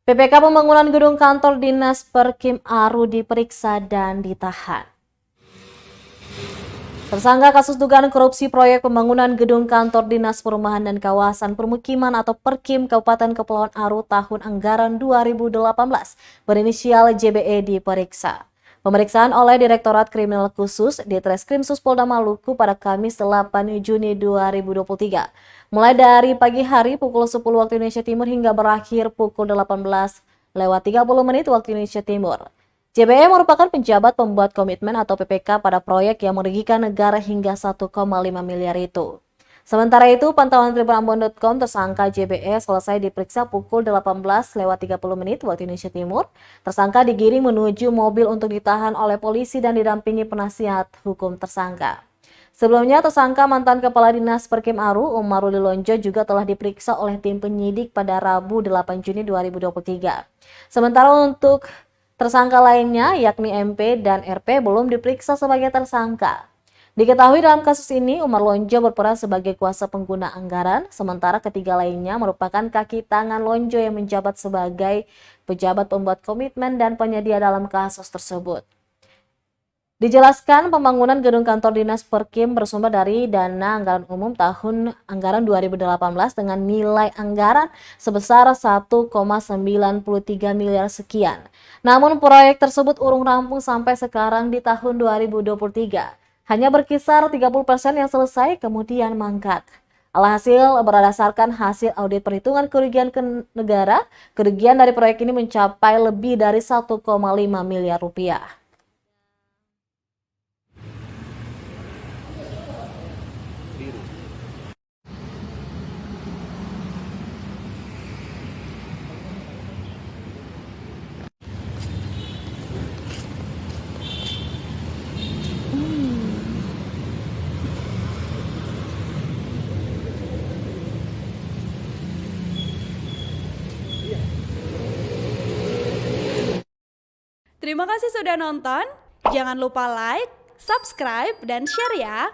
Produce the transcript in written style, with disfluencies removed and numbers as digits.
PPK pembangunan gedung kantor dinas Perkim Aru diperiksa dan ditahan. Tersangka kasus dugaan korupsi proyek pembangunan gedung kantor Dinas Perumahan dan Kawasan Permukiman atau Perkim Kabupaten Kepulauan Aru tahun anggaran 2018 berinisial JBE diperiksa. Pemeriksaan oleh Direktorat Kriminal Khusus Ditreskrim Suspolda Maluku pada Kamis 8 Juni 2023. Mulai dari pagi hari pukul 10 waktu Indonesia Timur hingga berakhir pukul 18:30 waktu Indonesia Timur. JBE merupakan penjabat pembuat komitmen atau PPK pada proyek yang merugikan negara hingga 1,5 miliar itu. Sementara itu, pantauan tribunambon.com tersangka JBE selesai diperiksa pukul 18:30 waktu Indonesia Timur. Tersangka digiring menuju mobil untuk ditahan oleh polisi dan didampingi penasihat hukum tersangka. Sebelumnya, tersangka mantan Kepala Dinas Perkim Aru, Omarudin Lonjo juga telah diperiksa oleh tim penyidik pada Rabu 8 Juni 2023. Sementara untuk tersangka lainnya, yakni MP dan RP, belum diperiksa sebagai tersangka. Diketahui dalam kasus ini, Umar Lonjo berperan sebagai kuasa pengguna anggaran, sementara ketiga lainnya merupakan kaki tangan Lonjo yang menjabat sebagai pejabat pembuat komitmen dan penyedia dalam kasus tersebut. Dijelaskan pembangunan gedung kantor dinas Perkim bersumber dari dana anggaran umum tahun anggaran 2018 dengan nilai anggaran sebesar 1,93 miliar sekian. Namun proyek tersebut urung rampung sampai sekarang di tahun 2023. Hanya berkisar 30% yang selesai kemudian mangkrak. Alhasil, berdasarkan hasil audit perhitungan kerugian ke negara, kerugian dari proyek ini mencapai lebih dari 1,5 miliar rupiah. Terima kasih sudah nonton. Jangan lupa like, subscribe, dan share ya.